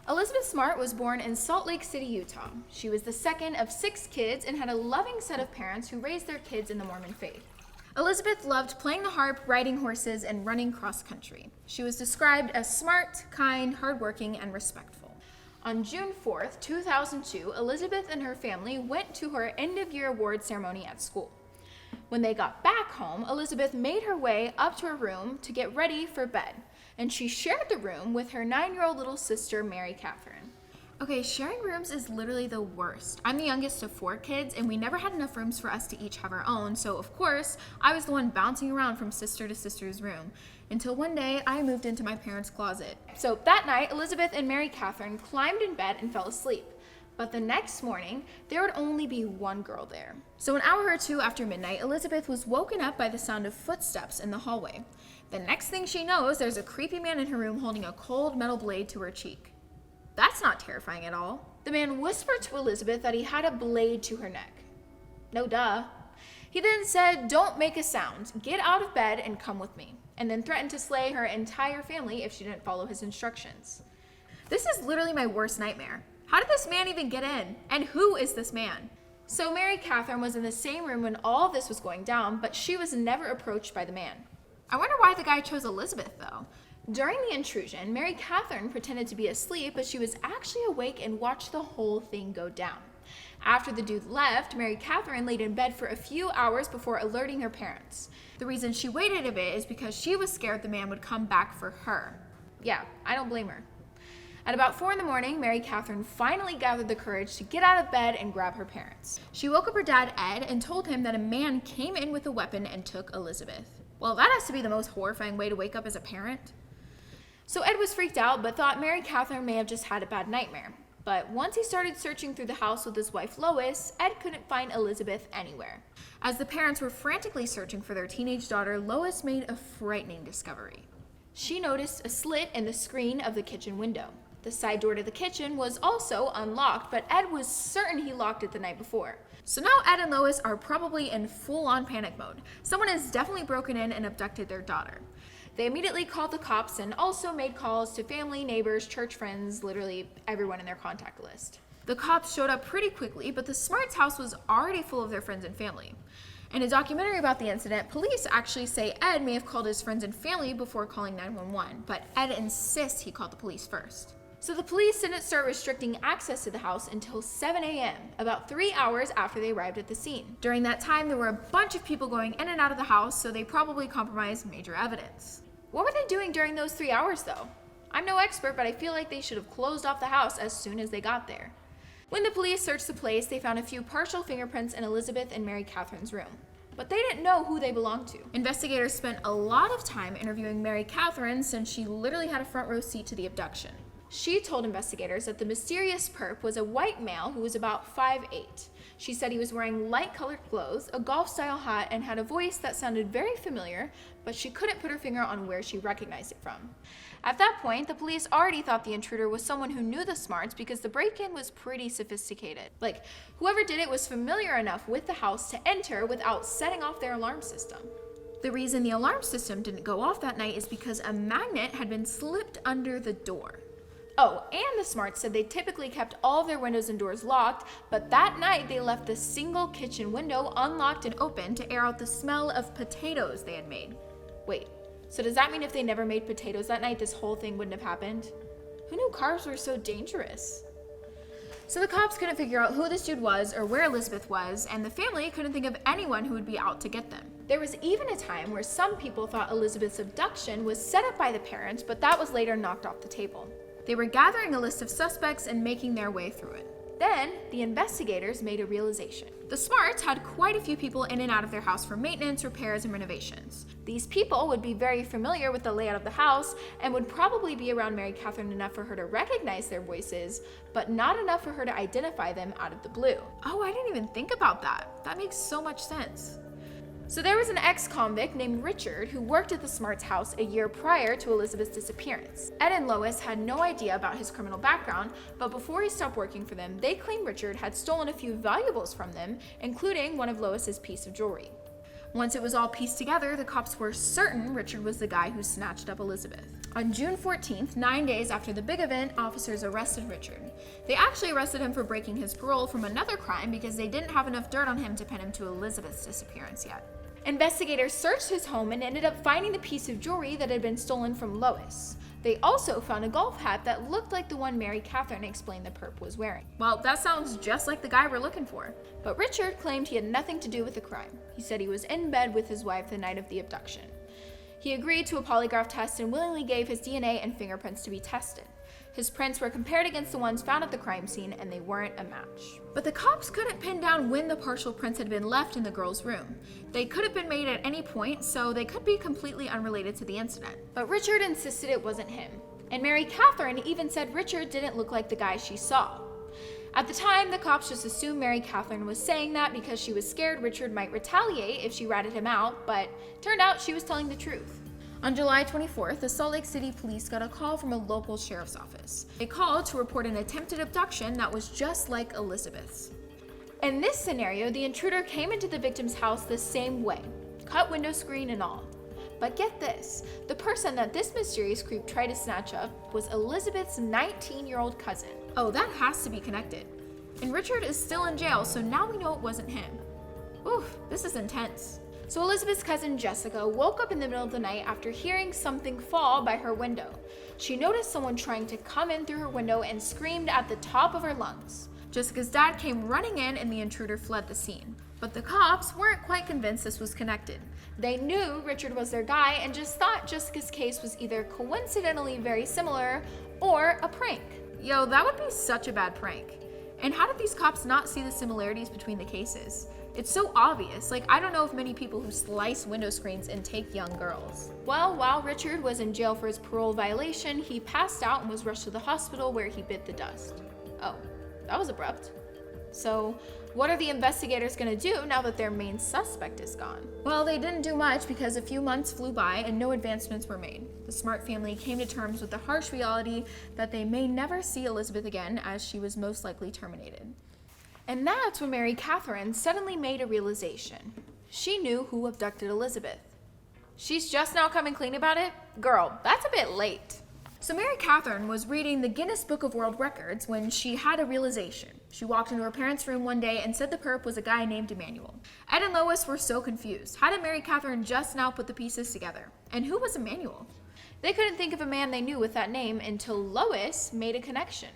Elizabeth Smart was born in Salt Lake City, Utah. She was the second of 6 kids and had a loving set of parents who raised their kids in the Mormon faith. Elizabeth loved playing the harp, riding horses, and running cross-country. She was described as smart, kind, hardworking, and respectful. On June 4th, 2002, Elizabeth and her family went to her end-of-year award ceremony at school. When they got back home, Elizabeth made her way up to her room to get ready for bed, and she shared the room with her 9-year-old little sister, Mary Catherine. Okay, sharing rooms is literally the worst. I'm the youngest of 4 kids, and we never had enough rooms for us to each have our own, so of course, I was the one bouncing around from sister to sister's room, until one day I moved into my parents' closet. So that night, Elizabeth and Mary Catherine climbed in bed and fell asleep. But the next morning, there would only be one girl there. So an hour or 2 after midnight, Elizabeth was woken up by the sound of footsteps in the hallway. The next thing she knows, there's a creepy man in her room holding a cold metal blade to her cheek. That's not terrifying at all. The man whispered to Elizabeth that he had a blade to her neck. No duh. He then said, "Don't make a sound, get out of bed and come with me," and then threatened to slay her entire family if she didn't follow his instructions. This is literally my worst nightmare. How did this man even get in? And who is this man? So Mary Catherine was in the same room when all of this was going down, but she was never approached by the man. I wonder why the guy chose Elizabeth though. During the intrusion, Mary Catherine pretended to be asleep, but she was actually awake and watched the whole thing go down. After the dude left, Mary Catherine laid in bed for a few hours before alerting her parents. The reason she waited a bit is because she was scared the man would come back for her. Yeah, I don't blame her. At about 4 in the morning, Mary Catherine finally gathered the courage to get out of bed and grab her parents. She woke up her dad, Ed, and told him that a man came in with a weapon and took Elizabeth. Well, that has to be the most horrifying way to wake up as a parent. So Ed was freaked out, but thought Mary Catherine may have just had a bad nightmare. But once he started searching through the house with his wife Lois, Ed couldn't find Elizabeth anywhere. As the parents were frantically searching for their teenage daughter, Lois made a frightening discovery. She noticed a slit in the screen of the kitchen window. The side door to the kitchen was also unlocked, but Ed was certain he locked it the night before. So now Ed and Lois are probably in full-on panic mode. Someone has definitely broken in and abducted their daughter. They immediately called the cops and also made calls to family, neighbors, church friends, literally everyone in their contact list. The cops showed up pretty quickly, but the Smarts' house was already full of their friends and family. In a documentary about the incident, police actually say Ed may have called his friends and family before calling 911, but Ed insists he called the police first. So the police didn't start restricting access to the house until 7 a.m., about 3 hours after they arrived at the scene. During that time, there were a bunch of people going in and out of the house, so they probably compromised major evidence. What were they doing during those 3 hours though? I'm no expert, but I feel like they should have closed off the house as soon as they got there. When the police searched the place, they found a few partial fingerprints in Elizabeth and Mary Catherine's room. But they didn't know who they belonged to. Investigators spent a lot of time interviewing Mary Catherine since she literally had a front row seat to the abduction. She told investigators that the mysterious perp was a white male who was about 5'8". She said he was wearing light-colored clothes, a golf-style hat, and had a voice that sounded very familiar, but she couldn't put her finger on where she recognized it from. At that point, the police already thought the intruder was someone who knew the Smarts because the break-in was pretty sophisticated. Like, whoever did it was familiar enough with the house to enter without setting off their alarm system. The reason the alarm system didn't go off that night is because a magnet had been slipped under the door. Oh, and the Smarts said they typically kept all of their windows and doors locked, but that night they left the single kitchen window unlocked and open to air out the smell of potatoes they had made. Wait, so does that mean if they never made potatoes that night, this whole thing wouldn't have happened? Who knew carbs were so dangerous? So the cops couldn't figure out who this dude was or where Elizabeth was, and the family couldn't think of anyone who would be out to get them. There was even a time where some people thought Elizabeth's abduction was set up by the parents, but that was later knocked off the table. They were gathering a list of suspects and making their way through it. Then, the investigators made a realization. The Smarts had quite a few people in and out of their house for maintenance, repairs, and renovations. These people would be very familiar with the layout of the house and would probably be around Mary Catherine enough for her to recognize their voices, but not enough for her to identify them out of the blue. Oh, I didn't even think about that. That makes so much sense. So there was an ex-convict named Richard who worked at the Smarts' house a year prior to Elizabeth's disappearance. Ed and Lois had no idea about his criminal background, but before he stopped working for them, they claimed Richard had stolen a few valuables from them, including one of Lois's pieces of jewelry. Once it was all pieced together, the cops were certain Richard was the guy who snatched up Elizabeth. On June 14th, 9 days after the big event, officers arrested Richard. They actually arrested him for breaking his parole from another crime because they didn't have enough dirt on him to pin him to Elizabeth's disappearance yet. Investigators searched his home and ended up finding the piece of jewelry that had been stolen from Lois. They also found a golf hat that looked like the one Mary Catherine explained the perp was wearing. Well, that sounds just like the guy we're looking for. But Richard claimed he had nothing to do with the crime. He said he was in bed with his wife the night of the abduction. He agreed to a polygraph test and willingly gave his DNA and fingerprints to be tested. His prints were compared against the ones found at the crime scene, and they weren't a match. But the cops couldn't pin down when the partial prints had been left in the girl's room. They could have been made at any point, so they could be completely unrelated to the incident. But Richard insisted it wasn't him. And Mary Catherine even said Richard didn't look like the guy she saw. At the time, the cops just assumed Mary Catherine was saying that because she was scared Richard might retaliate if she ratted him out, but turned out she was telling the truth. On July 24th, the Salt Lake City police got a call from a local sheriff's office. They called to report an attempted abduction that was just like Elizabeth's. In this scenario, the intruder came into the victim's house the same way, cut window screen and all. But get this, the person that this mysterious creep tried to snatch up was Elizabeth's 19-year-old cousin. Oh, that has to be connected. And Richard is still in jail, so now we know it wasn't him. Oof, this is intense. So Elizabeth's cousin Jessica woke up in the middle of the night after hearing something fall by her window. She noticed someone trying to come in through her window and screamed at the top of her lungs. Jessica's dad came running in and the intruder fled the scene. But the cops weren't quite convinced this was connected. They knew Richard was their guy and just thought Jessica's case was either coincidentally very similar or a prank. Yo, that would be such a bad prank. And how did these cops not see the similarities between the cases? It's so obvious. Like, I don't know of many people who slice window screens and take young girls. Well, while Richard was in jail for his parole violation, he passed out and was rushed to the hospital where he bit the dust. Oh, that was abrupt. So, what are the investigators gonna do now that their main suspect is gone? Well, they didn't do much because a few months flew by and no advancements were made. The Smart family came to terms with the harsh reality that they may never see Elizabeth again, as she was most likely terminated. And that's when Mary Catherine suddenly made a realization. She knew who abducted Elizabeth. She's just now coming clean about it? Girl, that's a bit late. So Mary Catherine was reading the Guinness Book of World Records when she had a realization. She walked into her parents' room one day and said the perp was a guy named Emmanuel. Ed and Lois were so confused. How did Mary Catherine just now put the pieces together? And who was Emmanuel? They couldn't think of a man they knew with that name until Lois made a connection.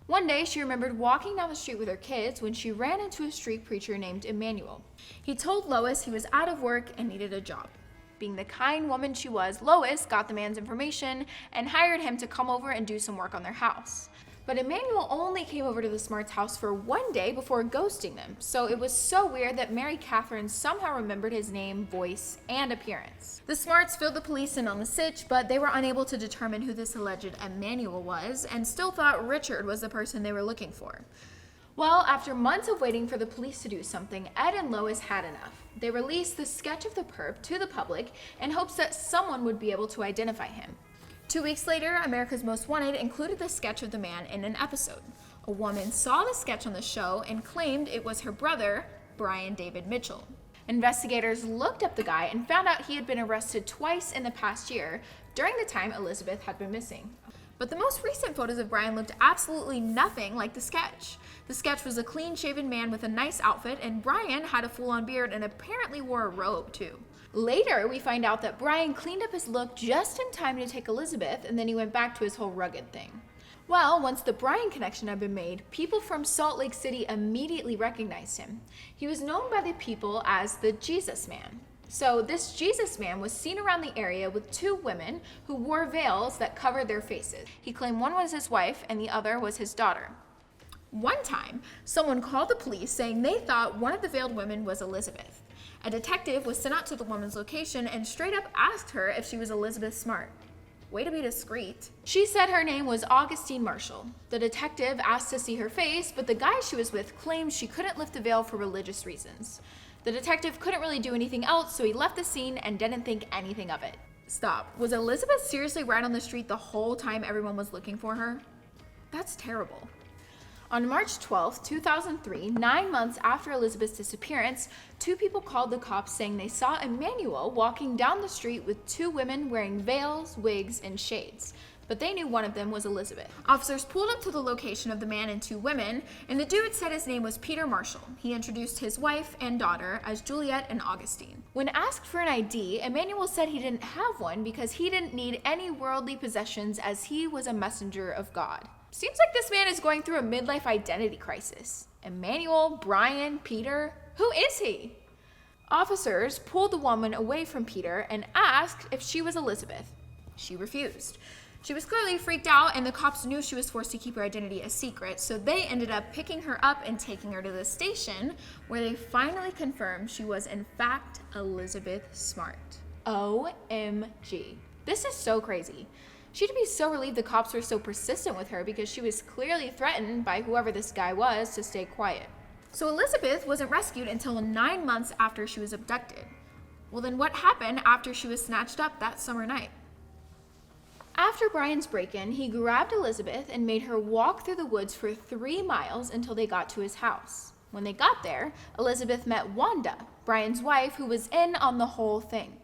One day, she remembered walking down the street with her kids when she ran into a street preacher named Emmanuel. He told Lois he was out of work and needed a job. Being the kind woman she was, Lois got the man's information and hired him to come over and do some work on their house. But Emmanuel only came over to the Smarts' house for one day before ghosting them, so it was so weird that Mary Catherine somehow remembered his name, voice, and appearance. The Smarts filled the police in on the sitch, but they were unable to determine who this alleged Emmanuel was, and still thought Richard was the person they were looking for. Well, after months of waiting for the police to do something, Ed and Lois had enough. They released the sketch of the perp to the public in hopes that someone would be able to identify him. 2 weeks later, America's Most Wanted included the sketch of the man in an episode. A woman saw the sketch on the show and claimed it was her brother, Brian David Mitchell. Investigators looked up the guy and found out he had been arrested twice in the past year during the time Elizabeth had been missing. But the most recent photos of Brian looked absolutely nothing like the sketch. The sketch was a clean-shaven man with a nice outfit, and Brian had a full-on beard and apparently wore a robe too. Later, we find out that Brian cleaned up his look just in time to take Elizabeth, and then he went back to his whole rugged thing. Well, once the Brian connection had been made, people from Salt Lake City immediately recognized him. He was known by the people as the Jesus Man. So this Jesus Man was seen around the area with two women who wore veils that covered their faces. He claimed one was his wife and the other was his daughter. One time, someone called the police saying they thought one of the veiled women was Elizabeth. A detective was sent out to the woman's location and straight up asked her if she was Elizabeth Smart. Way to be discreet. She said her name was Augustine Marshall. The detective asked to see her face, but the guy she was with claimed she couldn't lift the veil for religious reasons. The detective couldn't really do anything else, so he left the scene and didn't think anything of it. Stop. Was Elizabeth seriously right on the street the whole time everyone was looking for her? That's terrible. On March 12, 2003, 9 months after Elizabeth's disappearance, 2 people called the cops saying they saw Emmanuel walking down the street with 2 women wearing veils, wigs, and shades. But they knew one of them was Elizabeth. Officers pulled up to the location of the man and 2 women, and the dude said his name was Peter Marshall. He introduced his wife and daughter as Juliet and Augustine. When asked for an ID, Emmanuel said he didn't have one because he didn't need any worldly possessions as he was a messenger of God. Seems like this man is going through a midlife identity crisis. Emmanuel, Brian, Peter, who is he? Officers pulled the woman away from Peter and asked if she was Elizabeth. She refused. She was clearly freaked out, and the cops knew she was forced to keep her identity a secret, so they ended up picking her up and taking her to the station, where they finally confirmed she was in fact Elizabeth Smart. OMG. This is so crazy. She'd be so relieved the cops were so persistent with her because she was clearly threatened by whoever this guy was to stay quiet. So Elizabeth wasn't rescued until 9 months after she was abducted. Well, then what happened after she was snatched up that summer night? After Brian's break-in, he grabbed Elizabeth and made her walk through the woods for 3 miles until they got to his house. When they got there, Elizabeth met Wanda, Brian's wife, who was in on the whole thing.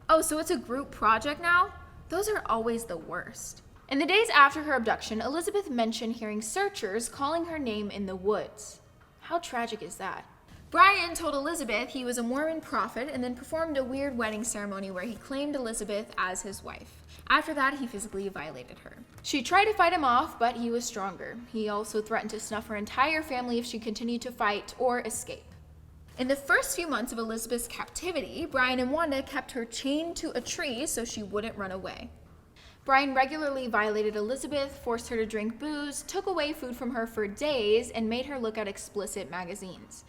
Oh, so it's a group project now? Those are always the worst. In the days after her abduction, Elizabeth mentioned hearing searchers calling her name in the woods. How tragic is that? Brian told Elizabeth he was a Mormon prophet and then performed a weird wedding ceremony where he claimed Elizabeth as his wife. After that, he physically violated her. She tried to fight him off, but he was stronger. He also threatened to snuff her entire family if she continued to fight or escape. In the first few months of Elizabeth's captivity, Brian and Wanda kept her chained to a tree so she wouldn't run away. Brian regularly violated Elizabeth, forced her to drink booze, took away food from her for days, and made her look at explicit magazines.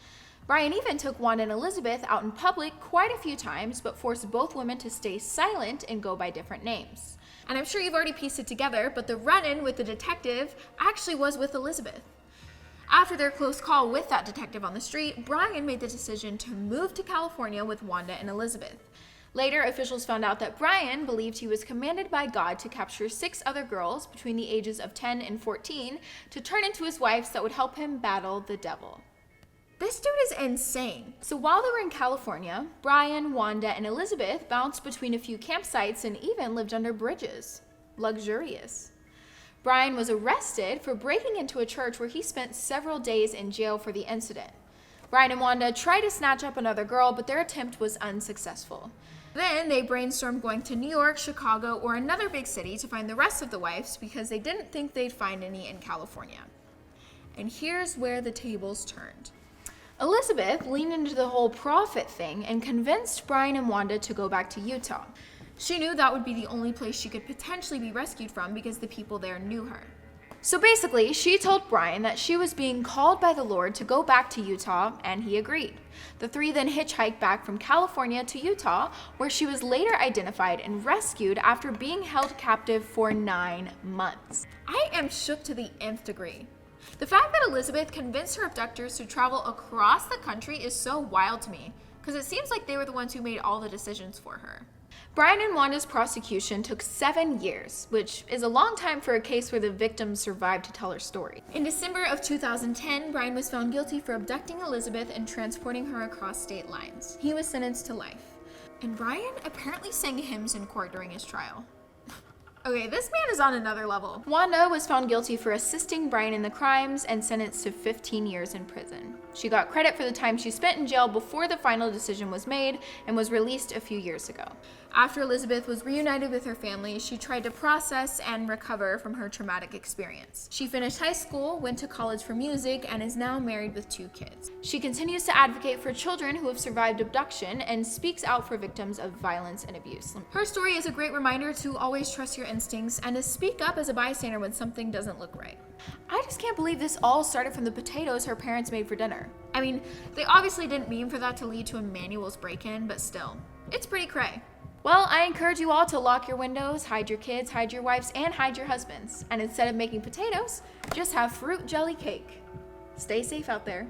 Brian even took Wanda and Elizabeth out in public quite a few times, but forced both women to stay silent and go by different names. And I'm sure you've already pieced it together, but the run-in with the detective actually was with Elizabeth. After their close call with that detective on the street, Brian made the decision to move to California with Wanda and Elizabeth. Later, officials found out that Brian believed he was commanded by God to capture 6 other girls between the ages of 10 and 14 to turn into his wives that would help him battle the devil. This dude is insane. So while they were in California, Brian, Wanda, and Elizabeth bounced between a few campsites and even lived under bridges. Luxurious. Brian was arrested for breaking into a church where he spent several days in jail for the incident. Brian and Wanda tried to snatch up another girl, but their attempt was unsuccessful. Then they brainstormed going to New York, Chicago, or another big city to find the rest of the wives because they didn't think they'd find any in California. And here's where the tables turned. Elizabeth leaned into the whole prophet thing and convinced Brian and Wanda to go back to Utah. She knew that would be the only place she could potentially be rescued from because the people there knew her. So basically, she told Brian that she was being called by the Lord to go back to Utah, and he agreed. The 3 then hitchhiked back from California to Utah, where she was later identified and rescued after being held captive for 9 months. I am shook to the nth degree. The fact that Elizabeth convinced her abductors to travel across the country is so wild to me, because it seems like they were the ones who made all the decisions for her. Brian and Wanda's prosecution took 7 years, which is a long time for a case where the victim survived to tell her story. In December of 2010, Brian was found guilty for abducting Elizabeth and transporting her across state lines. He was sentenced to life. And Brian apparently sang hymns in court during his trial. Okay, this man is on another level. Wanda was found guilty for assisting Brian in the crimes and sentenced to 15 years in prison. She got credit for the time she spent in jail before the final decision was made and was released a few years ago. After Elizabeth was reunited with her family, she tried to process and recover from her traumatic experience. She finished high school, went to college for music, and is now married with 2 kids. She continues to advocate for children who have survived abduction and speaks out for victims of violence and abuse. Her story is a great reminder to always trust your instincts and to speak up as a bystander when something doesn't look right. I just can't believe this all started from the potatoes her parents made for dinner. I mean, they obviously didn't mean for that to lead to Emmanuel's break-in, but still, it's pretty cray. Well, I encourage you all to lock your windows, hide your kids, hide your wives, and hide your husbands. And instead of making potatoes, just have fruit jelly cake. Stay safe out there.